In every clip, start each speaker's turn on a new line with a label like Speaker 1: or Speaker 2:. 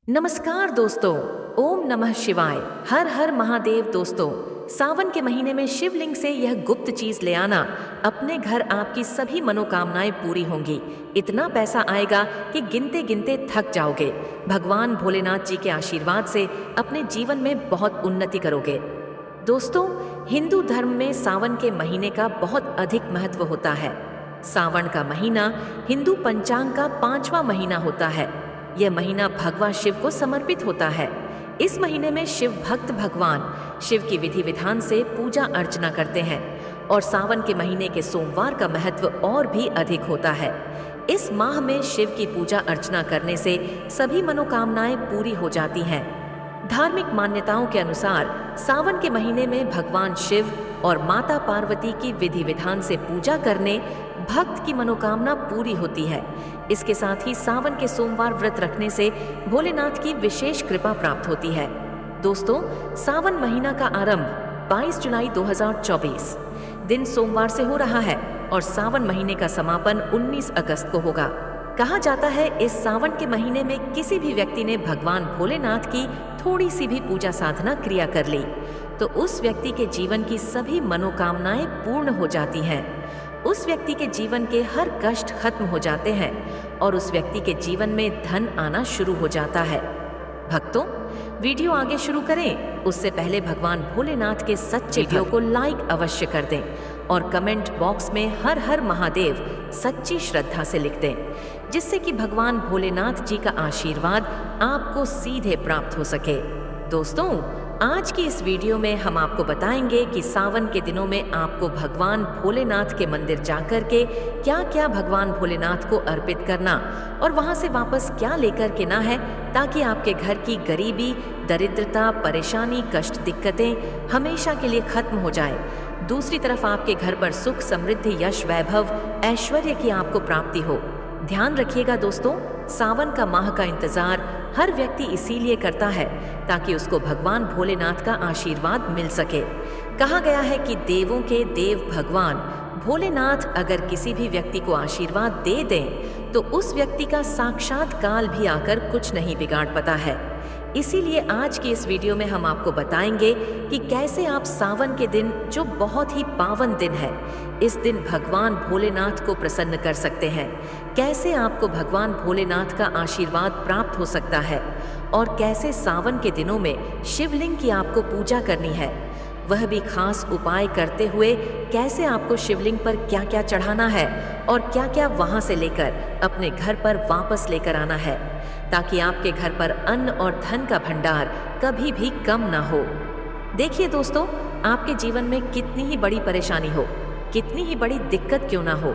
Speaker 1: नमस्कार दोस्तों। ओम नमः शिवाय। हर हर महादेव। दोस्तों, सावन के महीने में शिवलिंग से यह गुप्त चीज ले आना, अपने घर आपकी सभी मनोकामनाएं पूरी होंगी। इतना पैसा आएगा कि गिनते गिनते थक जाओगे। भगवान भोलेनाथ जी के आशीर्वाद से अपने जीवन में बहुत उन्नति करोगे। दोस्तों, हिंदू धर्म में सावन के महीने का बहुत अधिक महत्व होता है। सावन का महीना हिंदू पंचांग का 5वां महीना होता है। यह महीना भगवान शिव को समर्पित होता है। इस महीने में शिव भक्त भगवान शिव की विधि विधान से पूजा अर्चना करते हैं और सावन के महीने के सोमवार का महत्व और भी अधिक होता है। इस माह में शिव की पूजा अर्चना करने से सभी मनोकामनाएं पूरी हो जाती हैं। धार्मिक मान्यताओं के अनुसार सावन के महीने में भगवान शिव और माता पार्वती की विधि विधान से पूजा करने भक्त की मनोकामना पूरी होती है। इसके साथ ही सावन के सोमवार व्रत रखने से भोलेनाथ की विशेष कृपा प्राप्त होती है। दोस्तों, सावन महीना का आरंभ 22 जुलाई 2024 दिन सोमवार से हो रहा है और सावन महीने का समापन 19 अगस्त को होगा। कहा जाता है इस सावन के महीने में किसी भी व्यक्ति ने भगवान भोलेनाथ की थोड़ी सी भी पूजा साधना क्रिया कर ली तो उस व्यक्ति के जीवन की सभी मनोकामनाएं पूर्ण हो जाती हैं। उस व्यक्ति के जीवन के हर कष्ट खत्म हो जाते हैं और उस व्यक्ति के जीवन में धन आना शुरू हो जाता है। भक्तों, वीडियो आगे शुरू करें उससे पहले भगवान भोलेनाथ के सच्चे वीडियो को लाइक अवश्य कर दें और कमेंट बॉक्स में हर हर महादेव सच्ची श्रद्धा से लिख दें, जिससे कि भगवान भोलेनाथ जी का आशीर्वाद आपको सीधे प्राप्त हो सके। दोस्तों, आज की इस वीडियो में हम आपको बताएंगे कि सावन के दिनों में आपको भगवान भोलेनाथ के मंदिर जाकर के क्या क्या भगवान भोलेनाथ को अर्पित करना और वहां से वापस क्या लेकर के ना है, ताकि आपके घर की गरीबी, दरिद्रता, परेशानी, कष्ट, दिक्कतें हमेशा के लिए खत्म हो जाए। दूसरी तरफ आपके घर पर सुख, समृद्धि, यश, वैभव, ऐश्वर्य की आपको प्राप्ति हो। ध्यान रखिएगा दोस्तों, सावन का माह का इंतजार हर व्यक्ति इसीलिए करता है ताकि उसको भगवान भोलेनाथ का आशीर्वाद मिल सके। कहा गया है कि देवों के देव भगवान भोलेनाथ अगर किसी भी व्यक्ति को आशीर्वाद दे दें तो उस व्यक्ति का साक्षात काल भी आकर कुछ नहीं बिगाड़ पाता है। इसीलिए आज की इस वीडियो में हम आपको बताएंगे कि कैसे आप सावन के दिन, जो बहुत ही पावन दिन है, इस दिन भगवान भोलेनाथ को प्रसन्न कर सकते हैं। कैसे आपको भगवान भोलेनाथ का आशीर्वाद प्राप्त हो सकता है और कैसे सावन के दिनों में शिवलिंग की आपको पूजा करनी है, वह भी खास उपाय करते हुए कैसे आपको शिवलिंग पर क्या क्या चढ़ाना है और क्या क्या वहां से लेकर अपने घर पर वापस लेकर आना है, ताकि आपके घर पर अन्न और धन का भंडार कभी भी कम ना हो। देखिए दोस्तों, आपके जीवन में कितनी ही बड़ी परेशानी हो, कितनी ही बड़ी दिक्कत क्यों ना हो,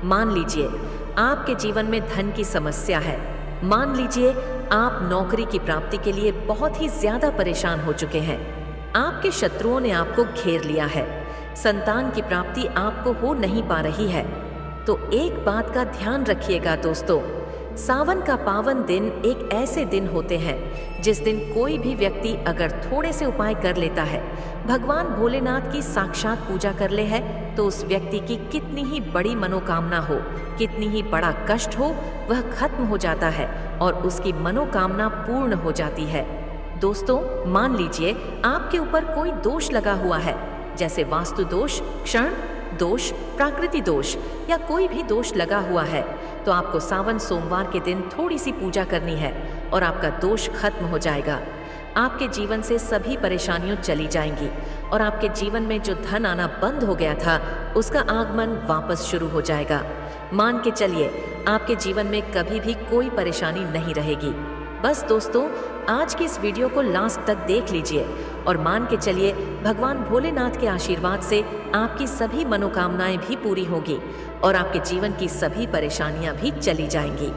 Speaker 1: मान लीजिए आपके जीवन में धन की समस्या है, मान लीजिए आप नौकरी की प्राप्ति के लिए बहुत ही ज्यादा परेशान हो चुके हैं, आपके शत्रुओं ने आपको घेर लिया है, संतान की प्राप्ति आपको हो नहीं पा रही है, तो एक बात का ध्यान रखिएगा दोस्तों, सावन का पावन दिन एक ऐसे दिन होते हैं जिस दिन कोई भी व्यक्ति अगर थोड़े से उपाय कर लेता है, भगवान भोलेनाथ की साक्षात पूजा कर ले है, तो उस व्यक्ति की कितनी ही बड़ी मनोकामना हो, कितनी ही बड़ा कष्ट हो, वह खत्म हो जाता है और उसकी मनोकामना पूर्ण हो जाती है। दोस्तों, मान लीजिए आपके ऊपर कोई दोष लगा हुआ है, जैसे वास्तु दोष, क्षण दोष, प्राकृतिक दोष या कोई भी दोष लगा हुआ है, तो आपको सावन सोमवार के दिन थोड़ी सी पूजा करनी है और आपका दोष खत्म हो जाएगा। आपके जीवन से सभी परेशानियां चली जाएंगी और आपके जीवन में जो धन आना बंद हो गया था उसका आगमन वापस शुरू हो जाएगा। मान के चलिए आपके जीवन में कभी भी कोई परेशानी नहीं रहेगी। बस दोस्तों, आज की इस वीडियो को लास्ट तक देख लीजिए और मान के चलिए भगवान भोलेनाथ के आशीर्वाद से आपकी सभी मनोकामनाएं भी पूरी होगी और आपके जीवन की सभी परेशानियां भी चली जाएंगी।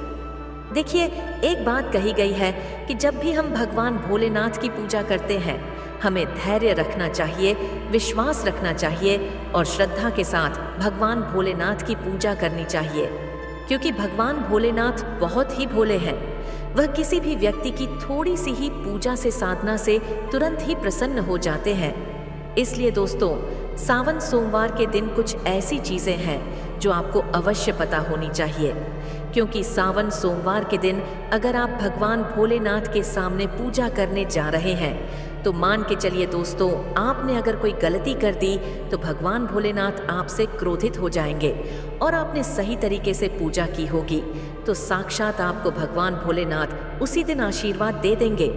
Speaker 1: देखिए, एक बात कही गई है कि जब भी हम भगवान भोलेनाथ की पूजा करते हैं, हमें धैर्य रखना चाहिए, विश्वास रखना चाहिए और श्रद्धा के साथ भगवान भोलेनाथ की पूजा करनी चाहिए, क्योंकि भगवान भोलेनाथ बहुत ही भोले हैं। वह किसी भी व्यक्ति की थोड़ी सी ही पूजा से, साधना से तुरंत ही प्रसन्न हो जाते हैं। इसलिए दोस्तों, सावन सोमवार के दिन कुछ ऐसी चीजें हैं जो आपको अवश्य पता होनी चाहिए। क्योंकि सावन सोमवार के दिन अगर आप भगवान भोलेनाथ के सामने पूजा करने जा रहे हैं तो मान के चलिए दोस्तों, आपने अगर कोई गलती कर दी तो भगवान भोलेनाथ आपसे क्रोधित हो जाएंगे। और आपने सही तरीके से पूजा की होगी तो साक्षात आपको भगवान भोलेनाथ उसी दिन आशीर्वाद दे देंगे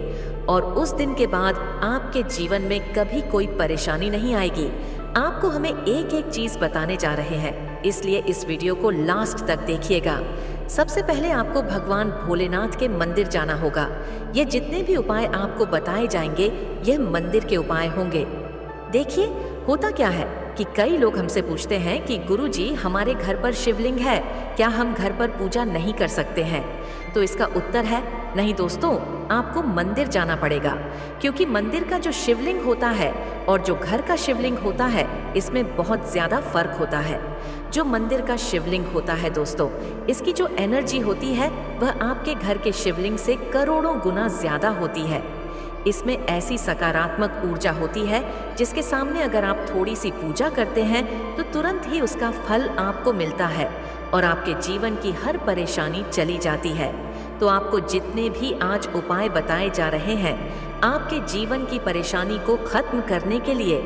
Speaker 1: और उस दिन के बाद आपके जीवन में कभी कोई परेशानी नहीं आएगी। आपको हमें एक एक चीज बताने जा रहे हैं, इसलिए इस वीडियो को लास्ट तक देखिएगा। सबसे पहले आपको भगवान भोलेनाथ के मंदिर जाना होगा। ये जितने भी उपाय आपको बताए जाएंगे यह मंदिर के उपाय होंगे। देखिए होता क्या है कि कई लोग हमसे पूछते हैं कि गुरुजी हमारे घर पर शिवलिंग है, क्या हम घर पर पूजा नहीं कर सकते हैं? तो इसका उत्तर है नहीं दोस्तों, आपको मंदिर जाना पड़ेगा, क्योंकि मंदिर का जो शिवलिंग होता है और जो घर का शिवलिंग होता है इसमें बहुत ज्यादा फर्क होता है। जो मंदिर का शिवलिंग होता है दोस्तों, इसकी जो एनर्जी होती है वह आपके घर के शिवलिंग से करोड़ों गुना ज्यादा होती है। इसमें ऐसी सकारात्मक ऊर्जा होती है जिसके सामने अगर आप थोड़ी सी पूजा करते हैं तो तुरंत ही उसका फल आपको मिलता है और आपके जीवन की हर परेशानी चली जाती है। तो आपको जितने भी आज उपाय बताए जा रहे हैं आपके जीवन की परेशानी को खत्म करने के लिए,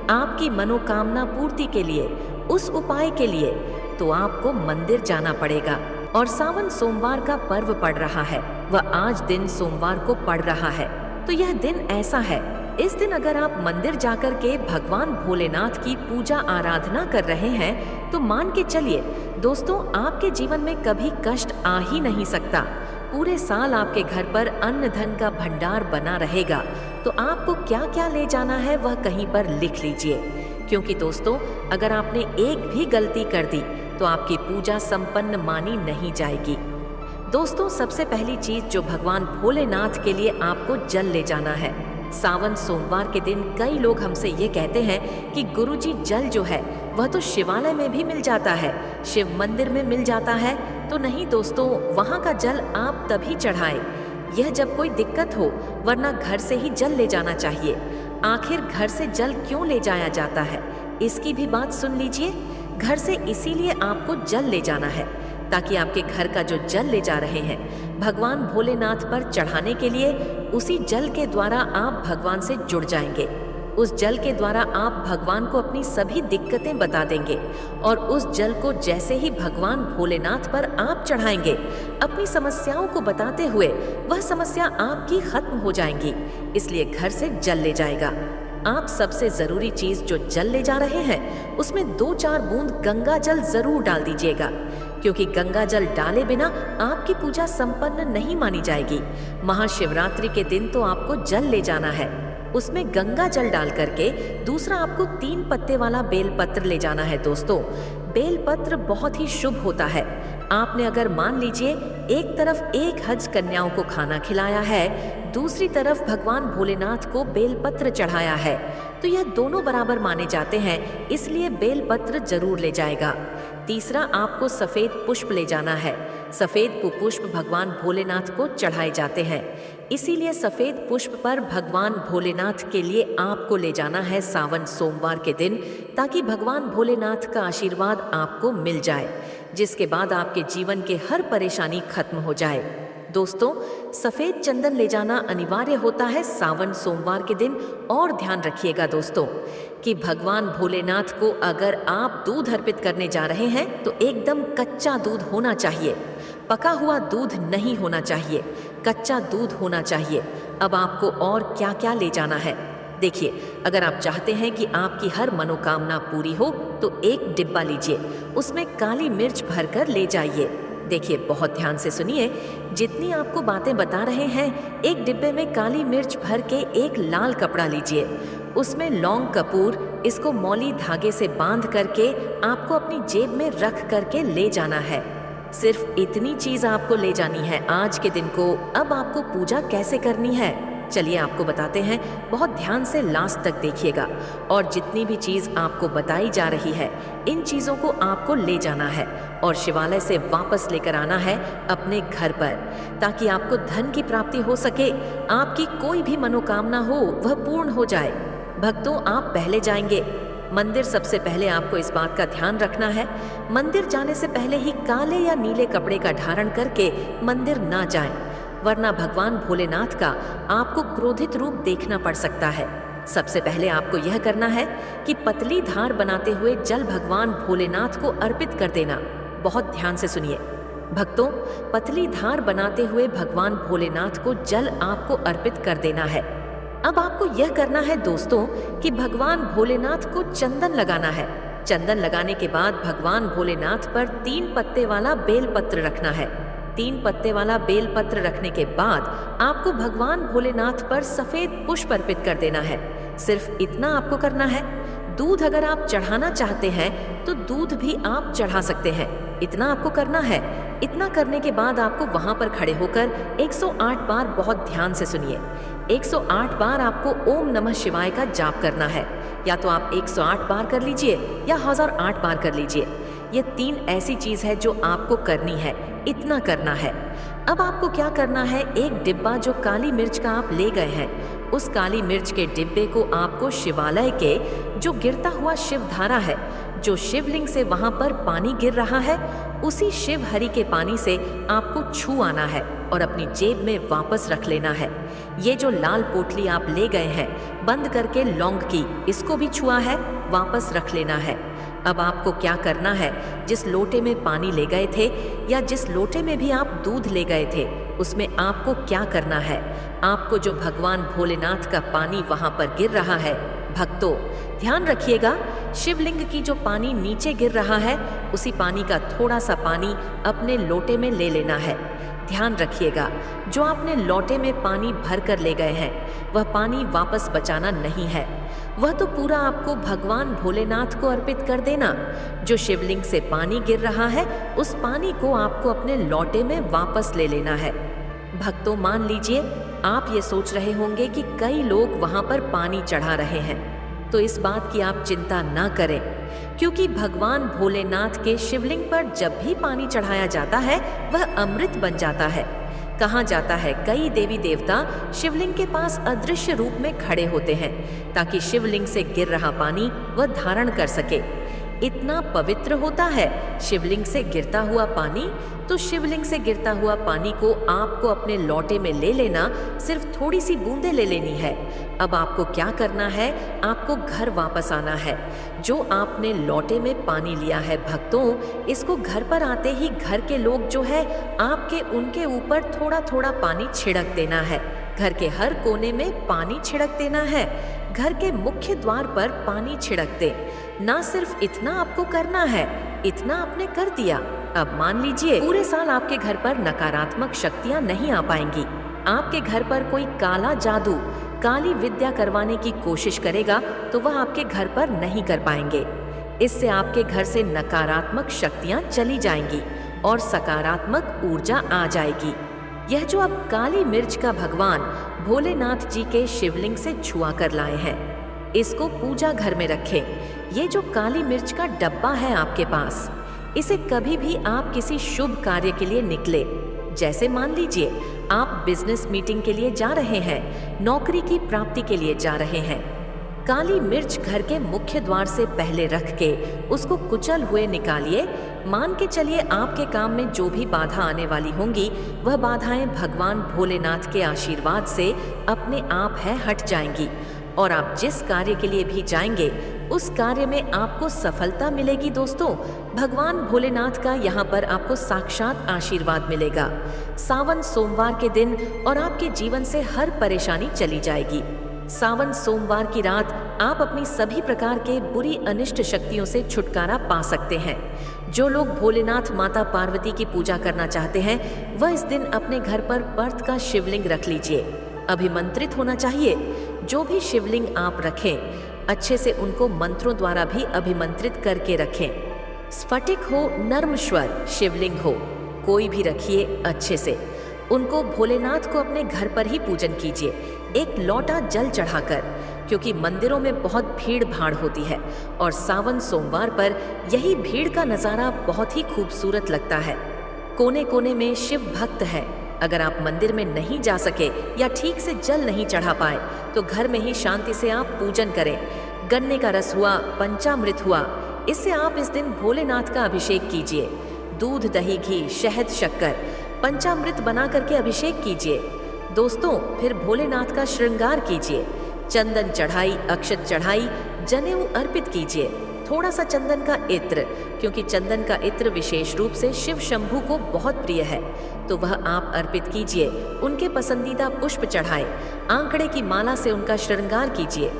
Speaker 1: आपकी मनोकामना पूर्ति के लिए, उस उपाय के लिए तो आपको मंदिर जाना पड़ेगा। और सावन सोमवार का पर्व पड़ रहा है, वह आज दिन सोमवार को पड़ रहा है। तो यह दिन ऐसा है, इस दिन अगर आप मंदिर जाकर के भगवान भोलेनाथ की पूजा आराधना कर रहे हैं तो मान के चलिए दोस्तों, आपके जीवन में कभी कष्ट आ ही नहीं सकता। पूरे साल आपके घर पर अन्न धन का भंडार बना रहेगा। तो आपको क्या क्या ले जाना है वह कहीं पर लिख लीजिए, क्योंकि दोस्तों अगर आपने एक भी गलती कर दी तो आपकी पूजा संपन्न मानी नहीं जाएगी। दोस्तों सबसे पहली चीज जो भगवान भोलेनाथ के लिए आपको जल ले जाना है। सावन सोमवार के दिन कई लोग हमसे ये कहते हैं कि गुरुजी जल जो है वह तो शिवालय में भी मिल जाता है, शिव मंदिर में मिल जाता है। तो नहीं दोस्तों, वहाँ का जल आप तभी चढ़ाएं यह जब कोई दिक्कत हो, वरना घर से ही जल ले जाना चाहिए। आखिर घर से जल क्यों ले जाया जाता है इसकी भी बात सुन लीजिए। घर से इसीलिए आपको जल ले जाना है ताकि आपके घर का जो जल ले जा रहे हैं भगवान भोलेनाथ पर चढ़ाने के लिए, उसी जल के द्वारा आप भगवान से जुड़ जाएंगे। उस जल के द्वारा आप भगवान को अपनी सभी दिक्कतें बता देंगे और उस जल को जैसे ही भगवान भोलेनाथ पर आप चढ़ाएंगे, अपनी समस्याओं को बताते हुए वह समस्या आपकी खत्म हो जाएंगी। इसलिए घर से जल ले जाएगा। आप सबसे जरूरी चीज जो जल ले जा रहे हैं उसमें 2-4 बूंद गंगा जल जरूर डाल दीजिएगा, क्योंकि गंगा जल डाले बिना आपकी पूजा संपन्न नहीं मानी जाएगी। महाशिवरात्रि के दिन तो आपको जल ले जाना है, उसमें गंगा जल डाल करके दूसरा आपको 3 पत्ते वाला बेलपत्र ले जाना है। दोस्तों बेलपत्र बहुत ही शुभ होता है। आपने अगर मान लीजिए एक तरफ 1 हज कन्याओं को खाना खिलाया है, दूसरी तरफ भगवान भोलेनाथ को बेलपत्र चढ़ाया है, तो यह दोनों बराबर माने जाते हैं, इसलिए बेलपत्र जरूर ले जाएगा। तीसरा आपको सफेद पुष्प ले जाना है। सफेद पुष्प भगवान भोलेनाथ को चढ़ाए जाते हैं, इसीलिए सफेद पुष्प पर भगवान भोलेनाथ के लिए आपको ले जाना है सावन सोमवार के दिन, ताकि भगवान भोलेनाथ का आशीर्वाद आपको मिल जाए, जिसके बाद आपके जीवन के हर परेशानी खत्म हो जाए। दोस्तों सफेद चंदन ले जाना अनिवार्य होता है सावन सोमवार के दिन। और ध्यान रखिएगा दोस्तों कि भगवान भोलेनाथ को अगर आप दूध अर्पित करने जा रहे हैं तो एकदम कच्चा दूध होना चाहिए, पका हुआ दूध नहीं होना चाहिए, कच्चा दूध होना चाहिए। अब आपको और क्या क्या ले जाना है देखिए, अगर आप चाहते हैं कि आपकी हर मनोकामना पूरी हो तो एक डिब्बा लीजिए, उसमें काली मिर्च भरकर ले जाइए। देखिए बहुत ध्यान से सुनिए, जितनी आपको बातें बता रहे हैं, एक डिब्बे में काली मिर्च भर के एक लाल कपड़ा लीजिए, उसमें लौंग कपूर, इसको मौली धागे से बांध करके आपको अपनी जेब में रख करके ले जाना है। सिर्फ इतनी चीज आपको ले जानी है आज के दिन को। अब आपको पूजा कैसे करनी है चलिए आपको बताते हैं, बहुत ध्यान से लास्ट तक देखिएगा। और जितनी भी चीज आपको बताई जा रही है, इन चीजों को आपको ले जाना है और शिवालय से वापस लेकर आना है अपने घर पर, ताकि आपको धन की प्राप्ति हो सके, आपकी कोई भी मनोकामना हो वह पूर्ण हो जाए। भक्तों आप पहले जाएंगे, मंदिर सबसे पहले आपको इस बात का ध्यान रखना है, मंदिर जाने से पहले ही काले या नीले कपड़े का धारण करके मंदिर ना जाएं, वरना भगवान भोलेनाथ का आपको क्रोधित रूप देखना पड़ सकता है। सबसे पहले आपको यह करना है कि पतली धार बनाते हुए जल भगवान भोलेनाथ को अर्पित कर देना। बहुत ध्यान से सुनिए भक्तों, पतली धार बनाते हुए भगवान भोलेनाथ को जल आपको अर्पित कर देना है। अब आपको यह करना है दोस्तों कि भगवान भोलेनाथ को चंदन लगाना है। चंदन लगाने के बाद भगवान भोलेनाथ पर 3 पत्ते वाला बेलपत्र रखना है। 3 पत्ते वाला बेलपत्र रखने के बाद आपको भगवान भोलेनाथ पर सफेद पुष्प अर्पित कर देना है। सिर्फ इतना आपको करना है। दूध अगर आप चढ़ाना चाहते हैं तो दूध भी आप चढ़ा सकते हैं। इतना आपको करना है। इतना करने के बाद आपको वहां पर खड़े होकर 108 बार, बहुत ध्यान से सुनिए, 108 बार आपको ओम नमः शिवाय का जाप करना है। या तो आप 108 बार कर लीजिए या 1008 बार कर लीजिए। ये 3 ऐसी चीज है जो आपको करनी है। इतना करना है। अब आपको क्या करना है, एक डिब्बा जो काली मिर्च का आप ले गए हैं, उस काली मिर्च के डिब्बे को आपको शिवालय के जो गिरता हुआ शिव धारा है, जो शिवलिंग से वहां पर पानी गिर रहा है, उसी शिव हरि के पानी से आपको छू आना है और अपनी जेब में वापस रख लेना है। ये जो लाल पोटली आप ले गए हैं बंद करके लौंग की, इसको भी छुआ है, वापस रख लेना है। अब आपको क्या करना है, जिस लोटे में पानी ले गए थे या जिस लोटे में भी आप दूध ले गए थे, उसमें आपको क्या करना है, आपको जो भगवान भोलेनाथ का पानी वहां पर गिर रहा है, भक्तों ध्यान रखिएगा, शिवलिंग की जो पानी नीचे गिर रहा है, उसी पानी का थोड़ा सा पानी अपने लोटे में ले लेना है। ध्यान रखिएगा, जो आपने लोटे में पानी भर कर ले गए हैं, वह पानी वापस बचाना नहीं है। वह तो पूरा आपको भगवान भोलेनाथ को अर्पित कर देना। जो शिवलिंग से पानी गिर रहा है, उस पानी को आपको अपने लोटे में वापस ले लेना है। भक्तों मान लीजिए आप ये सोच रहे होंगे कि कई लोग वहां पर पानी चढ़ा रहे हैं, तो इस बात की आप चिंता ना करें, क्योंकि भगवान भोलेनाथ के शिवलिंग पर जब भी पानी चढ़ाया जाता है वह अमृत बन जाता है। कहा जाता है कई देवी देवता शिवलिंग के पास अदृश्य रूप में खड़े होते हैं ताकि शिवलिंग से गिर रहा पानी वह धारण कर सके। इतना पवित्र होता है शिवलिंग से गिरता हुआ पानी। तो शिवलिंग से गिरता हुआ पानी को आपको अपने लोटे में ले लेना, सिर्फ थोड़ी सी बूंदें ले लेनी है। अब आपको क्या करना है, आपको घर वापस आना है। जो आपने लोटे में पानी लिया है भक्तों, इसको घर पर आते ही घर के लोग जो है आपके उनके ऊपर थोड़ा थोड़ा पानी छिड़क देना है। घर के हर कोने में पानी छिड़क देना है। घर के मुख्य द्वार पर पानी छिड़क दे। ना सिर्फ इतना आपको करना है, इतना आपने कर दिया। अब मान लीजिए पूरे साल आपके घर पर नकारात्मक शक्तियां नहीं आ पाएंगी। आपके घर पर कोई काला जादू, काली विद्या करवाने की कोशिश करेगा तो वह आपके घर पर नहीं कर पाएंगे। इससे आपके घर से नकारात्मक शक्तियां चली जाएंगी और सकारात्मक ऊर्जा आ जाएगी। यह जो आप काली मिर्च का भगवान भोलेनाथ जी के शिवलिंग से छुआ कर लाए हैं, इसको पूजा घर में रखें। ये जो काली मिर्च का डब्बा है आपके पास, इसे कभी भी आप किसी शुभ कार्य के लिए निकले, जैसे मान लीजिए आप बिजनेस मीटिंग के लिए जा रहे हैं, नौकरी की प्राप्ति के लिए जा रहे हैं, काली मिर्च घर के मुख्य द्वार से पहले रख के उसको कुचल हुए निकालिए। मान के चलिए आपके काम में जो भी बाधा आने वाली होंगी, वह बाधाएं भगवान भोलेनाथ के आशीर्वाद से अपने आप है हट जाएंगी और आप जिस कार्य के लिए भी जाएंगे उस कार्य में आपको सफलता मिलेगी। दोस्तों, भगवान भोलेनाथ का यहाँ पर आपको साक्षात आशीर्वाद मिलेगा। सावन सोमवार के दिन और आपके जीवन से हर परेशानी चली जाएगी। सावन सोमवार की रात आप अपनी सभी प्रकार के बुरी अनिष्ट शक्तियों से छुटकारा पा सकते हैं। जो लोग भोलेनाथ माता पार्वती की पूजा करना चाहते हैं, वह इस दिन अपने घर पर पर्थ का शिवलिंग रख लीजिए। अभिमंत्रित होना चाहिए। जो भी शिवलिंग आप रखें, अच्छे से उनको मंत्रों द्वारा भी अभिमंत्रित करके रखें। स्फटिक हो, नर्म स्वर शिवलिंग हो, कोई भी रखिए अच्छे से। उनको भोलेनाथ को अपने घर पर ही पूजन कीजिए, एक लोटा जल चढ़ाकर, क्योंकि मंदिरों में बहुत भीड़ भाड़ होती है और सावन सोमवार पर यही भीड़ का नज़ारा बहुत ही खूबसूरत लगता है। कोने कोने में शिव भक्त है। अगर आप मंदिर में नहीं जा सके या ठीक से जल नहीं चढ़ा पाए तो घर में ही शांति से आप पूजन करें। गन्ने का रस हुआ, पंचामृत हुआ, इससे आप इस दिन भोलेनाथ का अभिषेक कीजिए। दूध, दही, घी, शहद, शक्कर, पंचामृत बना करके अभिषेक कीजिए। दोस्तों, फिर भोलेनाथ का श्रृंगार कीजिए। चंदन चढ़ाई, अक्षत चढ़ाई, जनेऊ अर्पित कीजिए। थोड़ा सा चंदन का इत्र, क्योंकि चंदन का इत्र विशेष रूप से शिव शंभू को बहुत प्रिय है, तो वह आप अर्पित कीजिए। उनके पसंदीदा पुष्प चढ़ाए। आंकड़े की माला से उनका श्रृंगार कीजिए।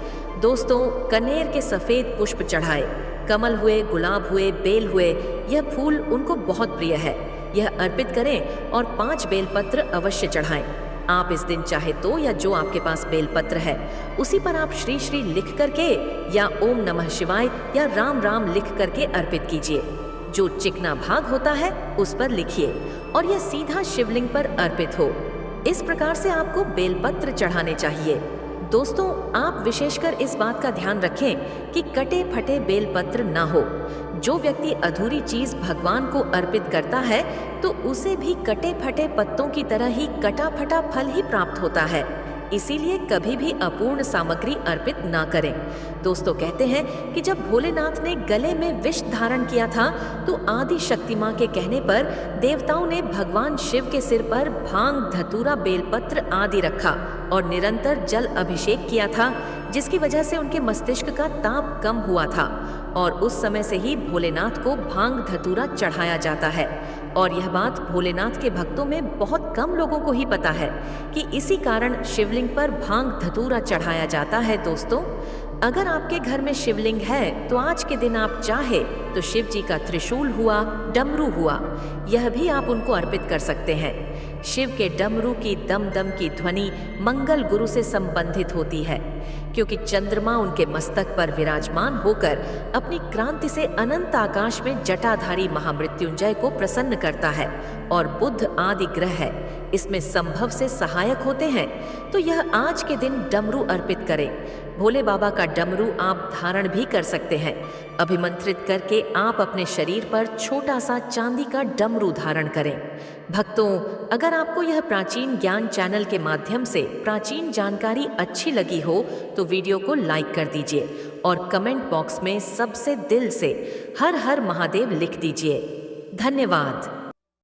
Speaker 1: दोस्तों, कनेर के सफेद पुष्प चढ़ाए। कमल हुए, गुलाब हुए, बेल हुए, यह फूल उनको बहुत प्रिय है, यह अर्पित करें और 5 बेलपत्र अवश्य चढ़ाएं। आप इस दिन चाहे तो या जो आपके पास बेलपत्र है उसी पर आप श्री श्री लिख करके या ओम नमः शिवाय या राम राम लिख करके अर्पित कीजिए। जो चिकना भाग होता है उस पर लिखिए और यह सीधा शिवलिंग पर अर्पित हो। इस प्रकार से आपको बेलपत्र चढ़ाने चाहिए। दोस्तों, आप विशेषकर इस बात का ध्यान रखें कि कटे फटे बेलपत्र ना हो। जो व्यक्ति अधूरी चीज भगवान को अर्पित करता है तो उसे भी कटे फटे पत्तों की तरह ही कटा फटा फल ही प्राप्त होता है। इसीलिए कभी भी अपूर्ण सामग्री अर्पित ना करें। दोस्तों, कहते हैं कि जब भोलेनाथ ने गले में विष धारण किया था तो आदि शक्ति मां के कहने पर देवताओं ने भगवान शिव के सिर पर भांग, धतूरा, बेलपत्र आदि रखा और निरंतर जल अभिषेक किया था, जिसकी वजह से उनके मस्तिष्क का ताप कम हुआ था और उस समय से ही भोलेनाथ को भांग, धतूरा चढ़ाया जाता है। और यह बात भोलेनाथ के भक्तों में बहुत कम लोगों को ही पता है कि इसी कारण शिवलिंग पर भांग, धतूरा चढ़ाया जाता है। दोस्तों, अगर आपके घर में शिवलिंग है तो आज के दिन आप चाहे तो शिव जी का त्रिशूल हुआ, डमरू हुआ, यह भी आप उनको अर्पित कर सकते हैं। शिव के डमरू की दम दम की ध्वनि मंगल गुरु से संबंधित होती है, क्योंकि चंद्रमा उनके मस्तक पर विराजमान होकर अपनी क्रांति से अनंत आकाश में जटाधारी महामृत्युंजय को प्रसन्न करता है और बुध आदि ग्रह है इसमें संभव से सहायक होते हैं। तो यह आज के दिन डमरू अर्पित करें। भोले बाबा का डमरू आप धारण भी कर सकते हैं। अभिमंत्रित करके आप अपने शरीर पर छोटा सा चांदी का डमरू धारण करें। भक्तों, अगर आपको यह प्राचीन ज्ञान चैनल के माध्यम से प्राचीन जानकारी अच्छी लगी हो तो वीडियो को लाइक कर दीजिए और कमेंट बॉक्स में सबसे दिल से हर हर महादेव लिख दीजिए। धन्यवाद।